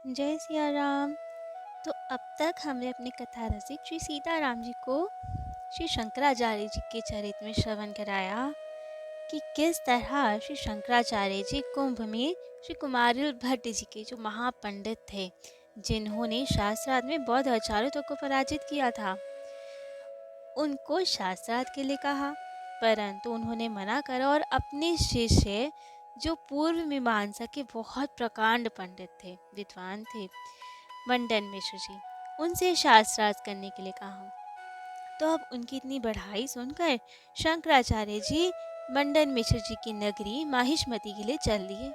जय सिया राम। तो अब तक हमने अपने कथा रसिक श्री सीताराम जी को श्री शंकराचार्य जी के चरित्र में श्रवण कराया कि किस तरह श्री शंकराचार्य जी कुंभ में श्री कुमारिल भट्ट जी के जो महापंडित थे, जिन्होंने शास्त्रार्थ में बौद्ध आचार्यों को पराजित किया था, उनको शास्त्रार्थ के लिए कहा, परंतु उन्होंने मना करा और अपने शिष्य जो पूर्व मीमांसा के बहुत प्रकांड पंडित थे, विद्वान थे, मंडन मिश्र जी, उनसे शास्त्रार्थ करने के लिए कहा। तो अब उनकी इतनी बढ़ाई सुनकर शंकराचार्य जी मंडन मिश्र जी की नगरी माहिष्मति के लिए चल दिए।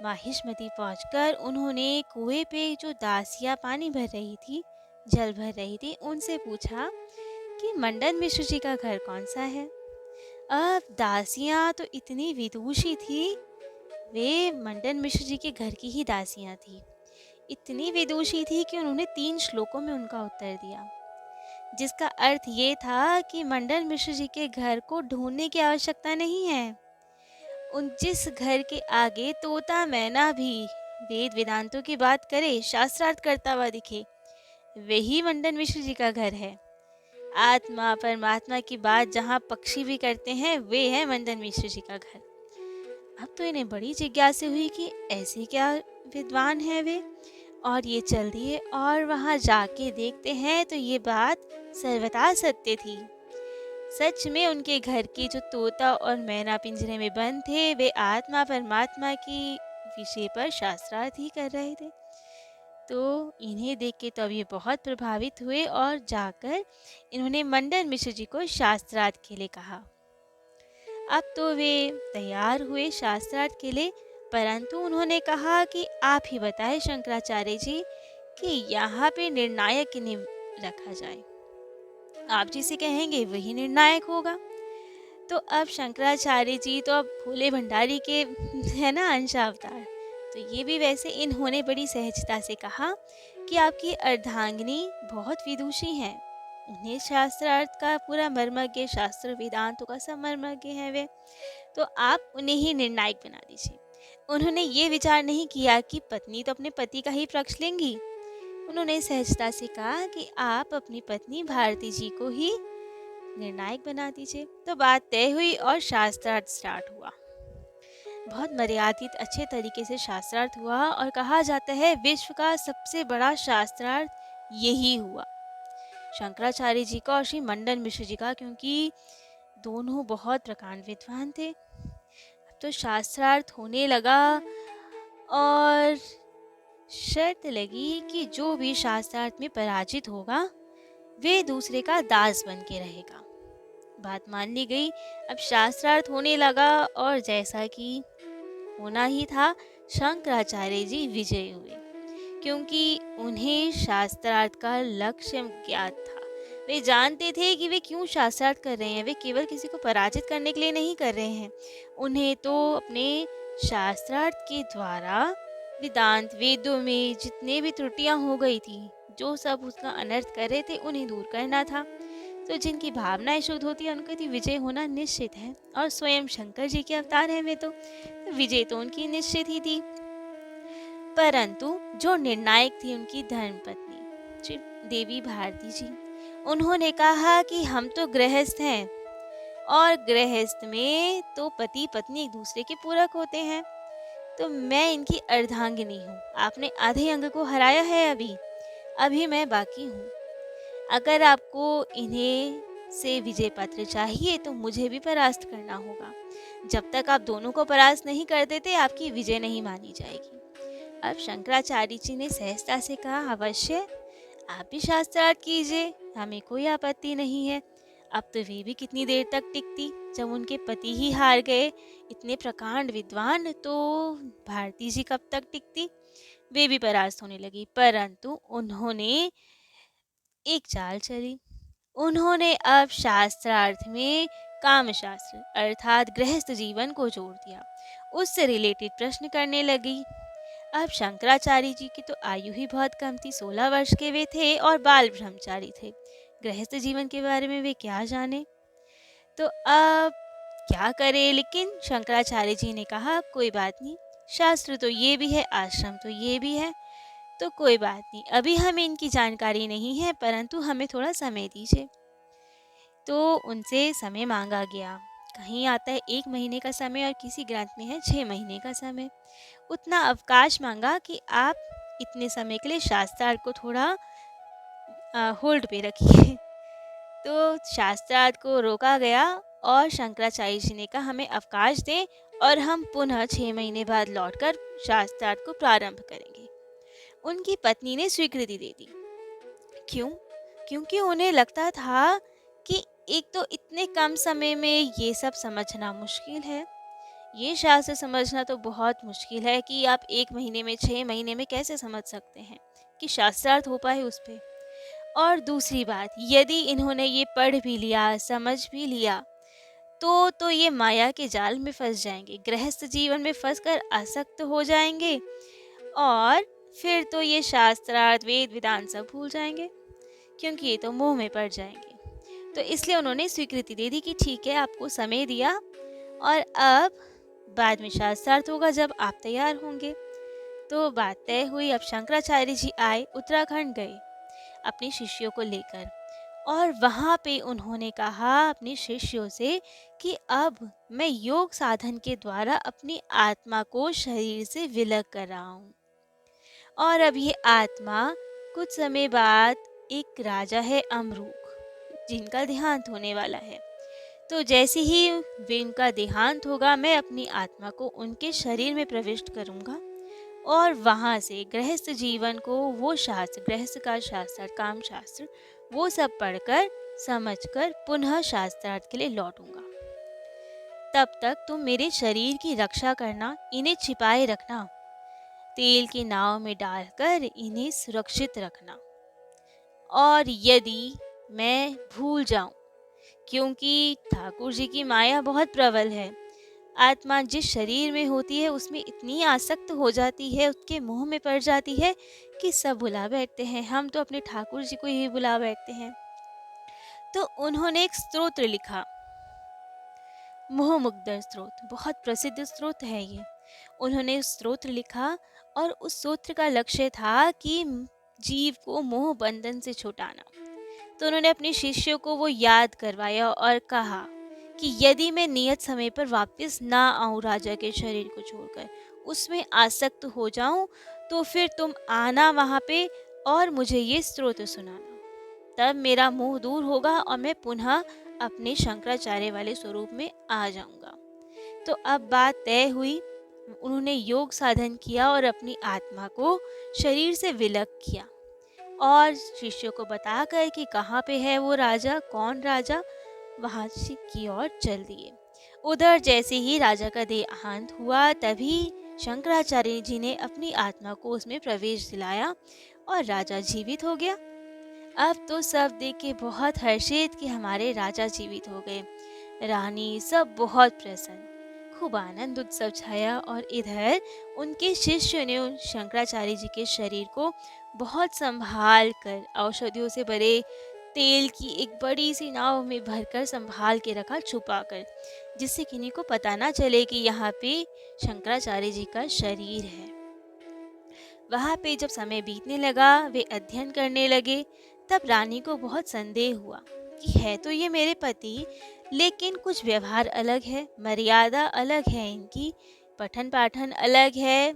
माहिष्मति पहुंचकर उन्होंने कुएं पे जो दासियां पानी भर रही थी, जल भर रही थी, उनसे पूछा कि मंडन मिश्र जी का घर कौन सा है। अब दासियां तो इतनी विदुषी थी, वे मंडन मिश्र जी के घर की ही दासियां थी। इतनी विदुषी थी कि उन्होंने 3 श्लोकों में उनका उत्तर दिया, जिसका अर्थ ये था कि मंडन मिश्र जी के घर को ढूंढने की आवश्यकता नहीं है। उन जिस घर के आगे तोता मैना भी वेद वेदांतों की बात करे, शास्त्रार्थ करता हुआ दिखे, वही मंडन मिश्र जी का घर है। आत्मा परमात्मा की बात जहाँ पक्षी भी करते हैं, वे है मंडन मिश्र जी का घर। अब तो इन्हें बड़ी जिज्ञासा हुई कि ऐसे क्या विद्वान है वे, और ये चल दिए और वहाँ जाके देखते हैं तो ये बात सर्वथा सत्य थी। सच में उनके घर के जो तोता और मैना पिंजरे में बंद थे, वे आत्मा परमात्मा की विषय पर शास्त्रार्थ ही कर रहे थे। तो इन्हें देख के तो अब ये बहुत प्रभावित हुए और जाकर इन्होंने मंडन मिश्र जी को शास्त्रार्थ के लिए कहा। अब तो वे तैयार हुए शास्त्रार्थ के लिए, परंतु उन्होंने कहा कि आप ही बताएं शंकराचार्य जी कि यहाँ पे निर्णायक किन्हें रखा जाए। आप जिसे कहेंगे वही निर्णायक होगा। तो अब शंकराचार्य जी तो अब भोले भंडारी के है ना अंशावतार, तो ये भी वैसे इन्होंने बड़ी सहजता से कहा कि आपकी अर्धांगिनी बहुत विदुषी हैं, उन्हें शास्त्रार्थ का पूरा मर्मज्ञ, शास्त्र वेदांतों का सब मर्मज्ञ है वे, तो आप उन्हें ही निर्णायक बना दीजिए। उन्होंने ये विचार नहीं किया कि पत्नी तो अपने पति का ही पक्ष लेंगी। उन्होंने सहजता से कहा कि आप अपनी पत्नी भारती जी को ही निर्णायक बना दीजिए। तो बात तय हुई और शास्त्रार्थ स्टार्ट हुआ। बहुत मर्यादित अच्छे तरीके से शास्त्रार्थ हुआ और कहा जाता है विश्व का सबसे बड़ा शास्त्रार्थ यही हुआ, शंकराचार्य जी का और श्री मंडन मिश्र जी का, क्योंकि दोनों बहुत प्रकांड विद्वान थे। अब तो शास्त्रार्थ होने लगा और शर्त लगी कि जो भी शास्त्रार्थ में पराजित होगा वे दूसरे का दास बन के रहेगा। बात मान ली गई। अब शास्त्रार्थ होने लगा और जैसा कि होना ही था, शंकराचार्य जी विजयी हुए, क्योंकि उन्हें शास्त्रार्थ का लक्ष्य ज्ञात था। वे जानते थे कि वे क्यों शास्त्रार्थ कर रहे हैं। वे केवल किसी को पराजित करने के लिए नहीं कर रहे हैं। उन्हें तो अपने शास्त्रार्थ के द्वारा वेदांत वेदों में जितने भी त्रुटियां हो गई थी, जो सब उसका अनर्थ कर रहे थे, उन्हें दूर करना था। तो जिनकी भावनाएं शुद्ध होती है उनका तो विजय होना निश्चित है, और स्वयं शंकर जी के अवतार हैं वे, तो विजय तो उनकी निश्चित ही थी। परंतु जो निर्णायक थी उनकी धर्मपत्नी श्री देवी भारती जी, उन्होंने कहा कि हम तो गृहस्थ हैं और गृहस्थ में तो पति पत्नी एक दूसरे के पूरक होते हैं, तो मैं इनकी अर्धांगिनी हूँ। आपने आधे अंग को हराया है, अभी अभी मैं बाकी हूँ। अगर आपको इन्हें से विजय पत्र चाहिए तो मुझे भी परास्त करना होगा। जब तक आप दोनों को परास्त नहीं कर देते, आपकी विजय नहीं मानी जाएगी। अब शंकराचार्य जी ने सहजता से कहा, अवश्य आप भी शास्त्रार्थ कीजिए, हमें कोई आपत्ति नहीं है। अब तो वे भी कितनी देर तक टिकती, जब उनके पति ही हार गए, इतने प्रकांड विद्वान, तो भारती जी कब तक टिकती। वे भी परास्त होने लगी, परंतु उन्होंने एक चाल चली। उन्होंने अब शास्त्रार्थ में काम शास्त्र अर्थात गृहस्थ जीवन को जोड़ दिया, उससे रिलेटेड प्रश्न करने लगी। अब शंकराचार्य जी की तो आयु ही बहुत कम थी, 16 वर्ष के वे थे और बाल ब्रह्मचारी थे। गृहस्थ जीवन के बारे में वे क्या जाने। तो अब क्या करे, लेकिन शंकराचार्य जी ने कहा कोई बात नहीं, शास्त्र तो ये भी है, आश्रम तो ये भी है, तो कोई बात नहीं, अभी हमें इनकी जानकारी नहीं है, परंतु हमें थोड़ा समय दीजिए। तो उनसे समय मांगा गया। कहीं आता है 1 महीने का समय और किसी ग्रंथ में है 6 महीने का समय। उतना अवकाश मांगा कि आप इतने समय के लिए शास्त्रार्थ को थोड़ा होल्ड पे रखिए। तो शास्त्रार्थ को रोका गया और शंकराचार्य जी ने कहा हमें अवकाश दें और हम पुनः 6 महीने बाद लौटकर शास्त्रार्थ को प्रारंभ करेंगे। उनकी पत्नी ने स्वीकृति दे दी। क्यों? क्योंकि उन्हें लगता था कि एक तो इतने कम समय में ये सब समझना मुश्किल है। ये शास्त्र समझना तो बहुत मुश्किल है कि आप 1 महीने में 6 महीने में कैसे समझ सकते हैं कि शास्त्रार्थ हो पाए उस पे। और दूसरी बात, यदि इन्होंने ये पढ़ भी लिया, समझ भी लिया, तो ये माया के जाल में फंस जाएंगे, गृहस्थ जीवन में फंसकर आसक्त हो जाएंगे और फिर तो ये शास्त्रार्थ वेद वेदांत सब भूल जाएंगे, क्योंकि ये तो मोह में पड़ जाएंगे। तो इसलिए उन्होंने स्वीकृति दे दी कि ठीक है, आपको समय दिया और अब बाद में शास्त्रार्थ होगा जब आप तैयार होंगे। तो बात तय हुई। अब शंकराचार्य जी आए, उत्तराखंड गए अपने शिष्यों को लेकर और वहाँ पे उन्होंने कहा अपने शिष्यों से कि अब मैं योग साधन के द्वारा अपनी आत्मा को शरीर से विलग कर रहा हूँ और अब ये आत्मा कुछ समय बाद एक राजा है अमरूक, जिनका देहांत होने वाला है। तो जैसे ही उनका देहांत होगा मैं अपनी आत्मा को उनके शरीर में प्रविष्ट करूँगा और वहाँ से गृहस्थ जीवन को वो शास्त्र, गृहस्थ का शास्त्र, काम शास्त्र, वो सब पढ़कर समझकर पुनः शास्त्रार्थ के लिए लौटूंगा। तब तक तुम मेरे शरीर की रक्षा करना, इन्हें छिपाए रखना, तेल की नाव में डालकर इन्हें सुरक्षित रखना। और यदि मैं भूल जाऊं, क्योंकि ठाकुर जी की माया बहुत प्रबल है, आत्मा जिस शरीर में होती है उसमें इतनी आसक्त हो जाती है, उसके मोह में पड़ जाती है कि सब भुला बैठते हैं। हम तो अपने ठाकुर जी को ही भुला बैठते हैं। तो उन्होंने एक स्तोत्र लिखा, मोह मुग्धर स्तोत्र, बहुत प्रसिद्ध स्तोत्र है ये। उन्होंने स्तोत्र लिखा और उस स्तोत्र का लक्ष्य था कि जीव को मोह बंधन से छुटाना। तो उन्होंने अपने शिष्यों को वो याद करवाया और कहा कि यदि मैं नियत समय पर वापस ना आऊं राजा के शरीर को छोड़कर, उसमें आसक्त हो जाऊं, तो फिर तुम आना वहां पे और मुझे ये स्तोत्र सुनाना। तब मेरा मोह दूर होगा और मैं पुनः अपने शंकराचार्य वाले स्वरूप में आ जाऊंगा। तो अब बात तय हुई। उन्होंने योग साधन किया और अपनी आत्मा को शरीर से विलग किया और शिष्यों को बताकर कि कहाँ पे है वो राजा, कौन राजा, वहाँ की ओर चल दिए। उधर जैसे ही राजा का देहांत हुआ तभी शंकराचार्य जी ने अपनी आत्मा को उसमें प्रवेश दिलाया और राजा जीवित हो गया। अब तो सब देख के बहुत हर्षित कि हमारे राजा जीवित हो गए। रानी सब बहुत प्रसन्न, खूब आनंद उत्सव छाया और इधर उनके शिष्य ने उन शंकराचार्य जी के शरीर को बहुत संभाल कर औषधियों से भरे तेल की एक बड़ी सी नाव में भरकर संभाल के रखा, छुपा कर, जिससे किन्हीं को पता ना चले कि यहाँ पे शंकराचार्य जी का शरीर है। वहाँ पे जब समय बीतने लगा, वे अध्ययन करने लगे, तब रानी को बहुत संदेह हुआ कि है तो ये मेरे पति, लेकिन कुछ व्यवहार अलग है, मर्यादा अलग है, इनकी पठन पाठन अलग है,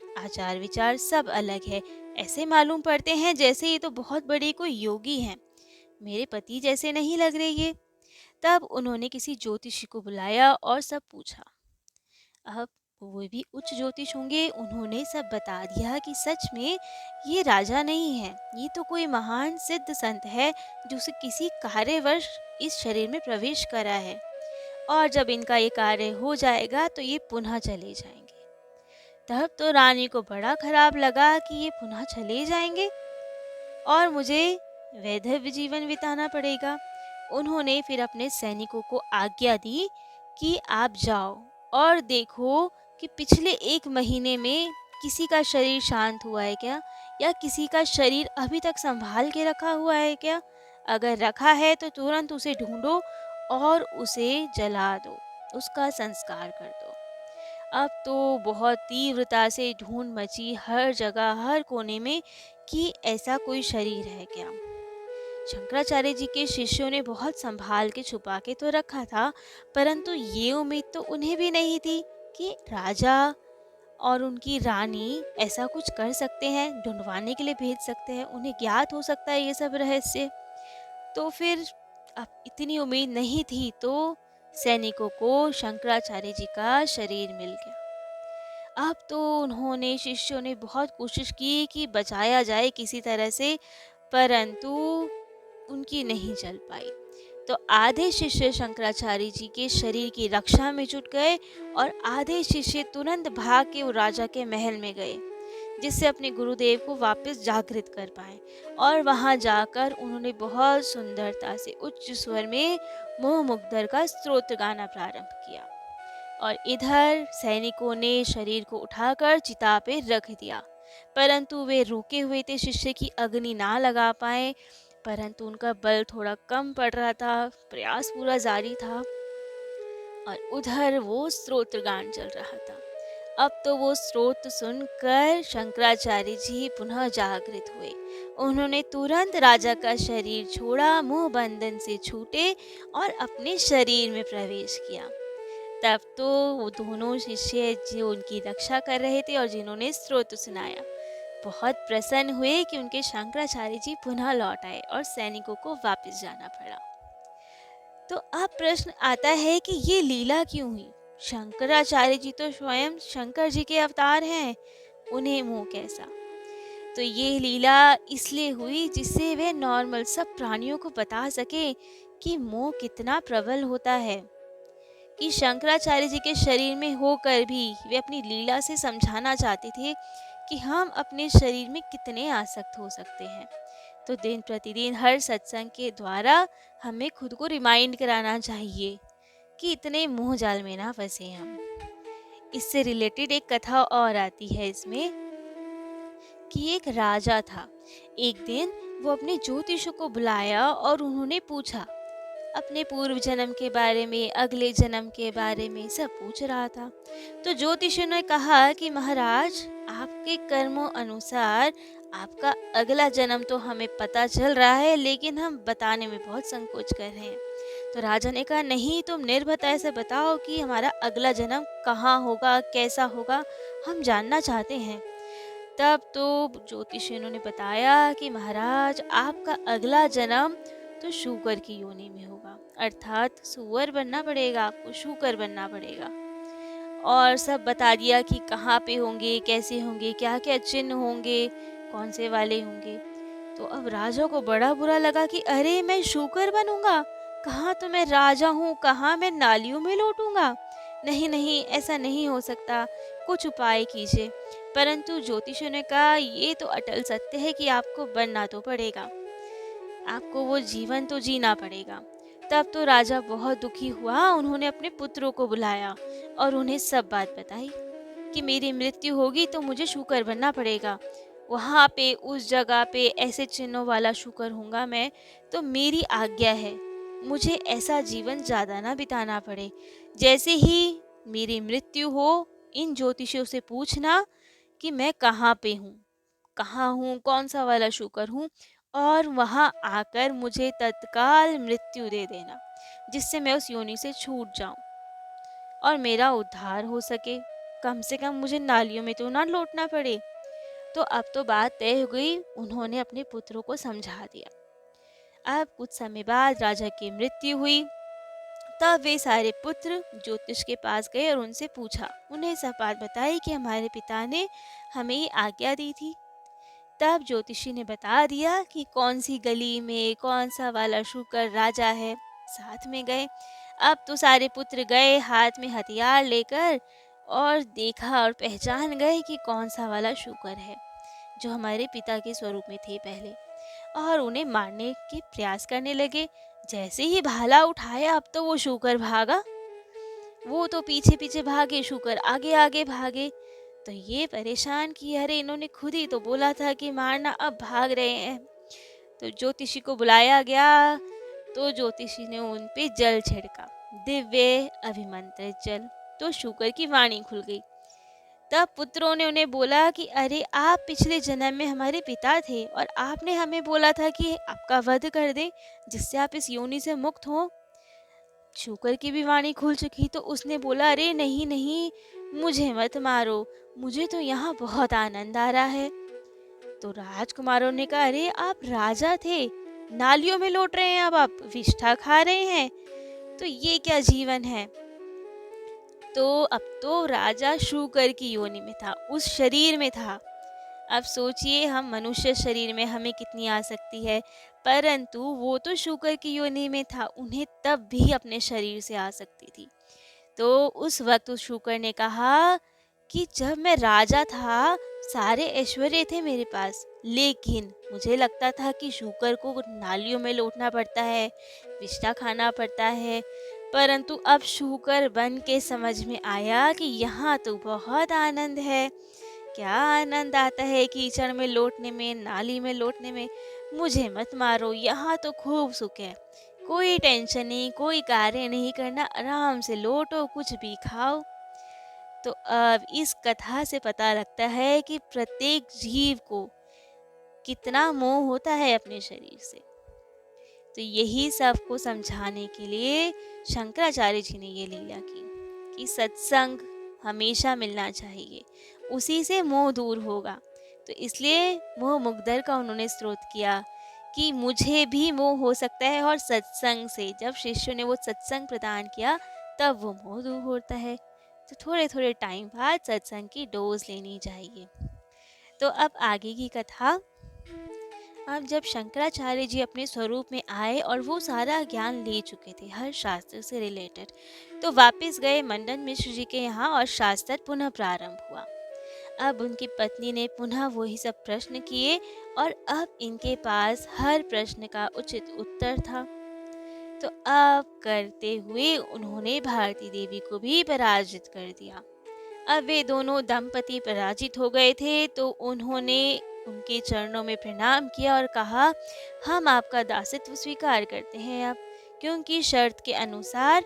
आचार विचार सब अलग है। ऐसे मालूम पड़ते हैं जैसे ये तो बहुत बड़े कोई योगी हैं, मेरे पति जैसे नहीं लग रहे ये। तब उन्होंने किसी ज्योतिषी को बुलाया और सब पूछा। अब वो भी उच्च ज्योतिष होंगे, उन्होंने सब बता दिया कि सच में ये राजा नहीं है, ये तो कोई महान सिद्ध संत है जो किसी कार्यवश इस शरीर में प्रवेश करा है और जब इनका ये कार्य हो जाएगा तो ये पुनः चले जाएंगे। तब तो रानी को बड़ा खराब लगा कि ये पुनः चले जाएंगे और मुझे वैधव्य जीवन बिताना पड़ेगा। उन्होंने फिर अपने सैनिकों को आज्ञा दी कि आप जाओ और देखो कि पिछले 1 महीने में किसी का शरीर शांत हुआ है क्या, या किसी का शरीर अभी तक संभाल के रखा हुआ है क्या। अगर रखा है तो तुरंत उसे ढूंढो और उसे जला दो, उसका संस्कार कर दो। अब तो बहुत तीव्रता से ढूंढ मची हर जगह, हर कोने में कि ऐसा कोई शरीर है क्या। शंकराचार्य जी के शिष्यों ने बहुत संभाल के छुपा के तो रखा था, परंतु ये उम्मीद तो उन्हें भी नहीं थी कि राजा और उनकी रानी ऐसा कुछ कर सकते हैं, ढूंढवाने के लिए भेज सकते हैं, उन्हें ज्ञात हो सकता है ये सब रहस्य। तो फिर अब इतनी उम्मीद नहीं थी, तो सैनिकों को शंकराचार्य जी का शरीर मिल गया। अब तो उन्होंने शिष्यों ने बहुत कोशिश की कि बचाया जाए किसी तरह से, परंतु उनकी नहीं चल पाई। तो आधे शिष्य शंकराचार्य जी के शरीर की रक्षा में जुट गए और आधे शिष्य तुरंत भाग के वो राजा के महल में गए, जिससे अपने गुरुदेव को वापस जागृत कर पाए। और वहां जाकर उन्होंने बहुत सुंदरता से उच्च स्वर में मोह मुग्धर का स्तोत्र गाना प्रारंभ किया। और इधर सैनिकों ने शरीर को उठाकर चिता पे रख दिया, परंतु वे रुके हुए थे, शिष्य की अग्नि ना लगा पाए। परंतु उनका बल थोड़ा कम पड़ रहा था, प्रयास पूरा जारी था। और उधर वो स्तोत्र गान चल रहा था। अब तो वो स्रोत सुनकर शंकराचार्य जी पुनः जागृत हुए। उन्होंने तुरंत राजा का शरीर छोड़ा, मुंह बंधन से छूटे और अपने शरीर में प्रवेश किया। तब तो वो दोनों शिष्य जो उनकी रक्षा कर रहे थे और जिन्होंने स्तोत्र सुनाया, बहुत प्रसन्न हुए कि उनके शंकराचार्य जी पुनः लौट आए और सैनिकों को वापस जाना पड़ा। तो अब प्रश्न आता है कि ये लीला क्यों हुई। शंकराचार्य जी तो स्वयं शंकर जी के अवतार हैं, उन्हें मोह कैसा। तो ये लीला इसलिए हुई जिससे वे नॉर्मल सब प्राणियों को बता सके कि मोह कितना प्रबल होता है, कि शंकराचार्य जी के शरीर में होकर भी वे अपनी लीला से समझाना चाहते थे कि हम अपने शरीर में कितने आसक्त हो सकते हैं। तो दिन प्रतिदिन हर सत्संग के द्वारा हमें खुद को रिमाइंड कराना चाहिए कि इतने मोह जाल में ना फंसे हम। इससे रिलेटेड एक कथा और आती है इसमें, कि एक राजा था। एक दिन वो अपने ज्योतिषों को बुलाया और उन्होंने पूछा, अपने पूर्व जन्म के बारे में, अगले जन्म के बारे में सब पूछ रहा था। तो ज्योतिषियों ने कहा कि महाराज, आपके कर्मों अनुसार आपका अगला जन्म तो हमें पता चल रहा है, लेकिन हम बताने में बहुत संकोच कर रहे हैं। तो राजा ने कहा, नहीं, तुम निर्भय से बताओ कि हमारा अगला जन्म कहाँ होगा, कैसा होगा, हम जानना चाहते हैं। तब तो ज्योतिषियों ने बताया कि महाराज, आपका अगला जन्म तो शूकर की योनि में होगा, अर्थात सुअर बनना पड़ेगा आपको, शूकर बनना पड़ेगा। और सब बता दिया कि कहाँ पे होंगे, कैसे होंगे, क्या क्या चिन्ह होंगे, कौन से वाले होंगे। तो अब राजा को बड़ा बुरा लगा कि अरे, मैं शूकर बनूंगा, कहाँ तो मैं राजा हूँ, कहाँ मैं नालियों में लौटूंगा। नहीं नहीं, ऐसा नहीं हो सकता, कुछ उपाय कीजिए। परंतु ज्योतिषियों ने कहा, ये तो अटल सत्य है कि आपको बनना तो पड़ेगा, आपको वो जीवन तो जीना पड़ेगा। तब तो राजा बहुत दुखी हुआ। उन्होंने अपने पुत्रों को बुलाया और उन्हें सब बात बताई कि मेरी मृत्यु होगी तो मुझे शूकर बनना पड़ेगा, वहाँ पे उस जगह पे ऐसे चिन्हों वाला शूकर हूँगा मैं, तो मेरी आज्ञा है, मुझे ऐसा जीवन ज़्यादा ना बिताना पड़े। जैसे ही मेरी मृत्यु हो, इन ज्योतिषियों से पूछना कि मैं कहाँ हूँ, कौन सा वाला शूकर हूँ, और वहाँ आकर मुझे तत्काल मृत्यु दे देना, जिससे मैं उस योनि से छूट जाऊं और मेरा उद्धार हो सके। कम से कम मुझे नालियों में तो ना लौटना पड़े। तो अब तो बात तय हो गई, उन्होंने अपने पुत्रों को समझा दिया। अब कुछ समय बाद राजा की मृत्यु हुई। तब वे सारे पुत्र ज्योतिष के पास गए और उनसे पूछा, उन्हें सब बात बताई कि हमारे पिता ने हमें ये आज्ञा दी थी। तब ज्योतिषी ने बता दिया कि कौन सी गली में कौन सा वाला शूकर राजा है। साथ में गए। अब तो सारे पुत्र गए हाथ में हथियार लेकर, और देखा और पहचान गए कि कौन सा वाला शूकर है जो हमारे पिता के स्वरूप में थे पहले, और उन्हें मारने के प्रयास करने लगे। जैसे ही भाला उठाया, अब तो वो शूकर भागा, वो तो पीछे पीछे भागे, शूकर आगे आगे भागे। तो ये परेशान कि अरे, इन्होंने खुद ही तो बोला था कि मारना, अब भाग रहे हैं। तो ज्योतिषी को बुलाया गया। तो ज्योतिषी ने उन पे जल छिड़का, दिव्य अभिमंत्रित जल। तो शूकर की वाणी खुल गई। तब पुत्रों ने उन्हें बोला कि अरे, आप पिछले जन्म में हमारे पिता थे और आपने हमें बोला था कि आपका वध कर दें, जिससे आप इस योनि से मुक्त हों। शूकर की भी वाणी खुल चुकी तो उसने बोला, अरे नहीं नहीं, मुझे मत मारो, मुझे तो यहाँ बहुत आनंद आ रहा है। तो राजकुमारों ने कहा, अरे आप राजा थे, नालियों में लौट रहे हैं, अब आप विष्ठा खा रहे हैं, तो ये क्या जीवन है। तो अब तो राजा शूकर की योनि में था, उस शरीर में था। अब सोचिए, हम मनुष्य शरीर में हमें कितनी आसक्ति है, परंतु वो तो शूकर की योनि में था, उन्हें तब भी अपने शरीर से आसक्ति थी। तो उस वक्त उस शूकर ने कहा कि जब मैं राजा था, सारे ऐश्वर्य थे मेरे पास, लेकिन मुझे लगता था कि शूकर को नालियों में लौटना पड़ता है, विष्ठा खाना पड़ता है, परंतु अब शूकर बन के समझ में आया कि यहाँ तो बहुत आनंद है। क्या आनंद आता है कीचड़ में लौटने में, नाली में लौटने में। मुझे मत मारो, यहाँ तो खूब सुख है, कोई टेंशन नहीं, कोई कार्य नहीं करना, आराम से लौटो, कुछ भी खाओ। तो अब इस कथा से पता लगता है कि प्रत्येक जीव को कितना मोह होता है अपने शरीर से। तो यही सबको समझाने के लिए शंकराचार्य जी ने ये लीला की कि सत्संग हमेशा मिलना चाहिए, उसी से मोह दूर होगा। तो इसलिए मोह मुग्धर का उन्होंने स्त्रोत किया कि मुझे भी मोह हो सकता है, और सत्संग से, जब शिष्यों ने वो सत्संग प्रदान किया, तब वो मोह दूर होता है। तो थोड़े थोड़े टाइम बाद सत्संग की डोज लेनी चाहिए। तो अब आगे की कथा। अब जब शंकराचार्य जी अपने स्वरूप में आए और वो सारा ज्ञान ले चुके थे हर शास्त्र से रिलेटेड, तो वापस गए मंडन मिश्र जी के यहाँ और शास्त्र पुनः प्रारंभ हुआ। अब उनकी पत्नी ने पुनः वही सब प्रश्न किए और अब इनके पास हर प्रश्न का उचित उत्तर था। तो अब करते हुए उन्होंने भारती देवी को भी पराजित कर दिया। अब वे दोनों दंपति पराजित हो गए थे, तो उन्होंने उनके चरणों में प्रणाम किया और कहा, हम आपका दासत्व स्वीकार करते हैं अब, क्योंकि शर्त के अनुसार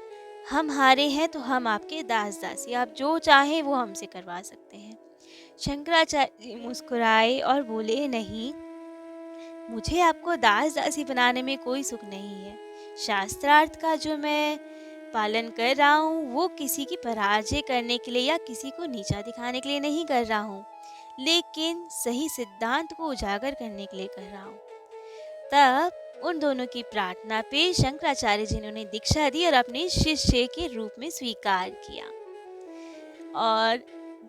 हम हारे हैं, तो हम आपके दास दासी, आप जो चाहें वो हमसे करवा सकते हैं। शंकराचार्य जी मुस्कुराए और बोले, नहीं, मुझे आपको दास दासी बनाने में कोई सुख नहीं है। शास्त्रार्थ का जो मैं पालन कर रहा हूँ, वो किसी की पराजय करने के लिए या किसी को नीचा दिखाने के लिए नहीं कर रहा हूँ, लेकिन सही सिद्धांत को उजागर करने के लिए कर रहा हूँ। तब उन दोनों की प्रार्थना पे शंकराचार्य जी ने उन्हें दीक्षा दी और अपने शिष्य के रूप में स्वीकार किया, और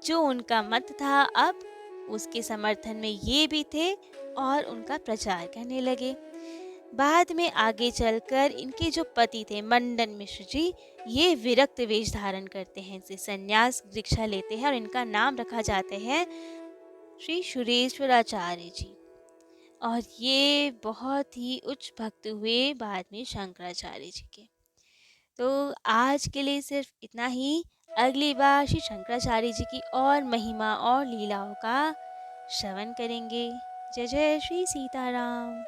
जो उनका मत था अब उसके समर्थन में ये भी थे और उनका प्रचार करने लगे। बाद में आगे चलकर इनके जो पति थे मंडन मिश्र जी, ये विरक्त वेश धारण करते हैं, से संन्यास दीक्षा लेते हैं और इनका नाम रखा जाते हैं श्री सुरेश्वराचार्य जी। और ये बहुत ही उच्च भक्त हुए बाद में शंकराचार्य जी के। तो आज के लिए सिर्फ इतना ही। अगली बार श्री शंकराचार्य जी की और महिमा और लीलाओं का श्रवण करेंगे। जय जय श्री सीताराम।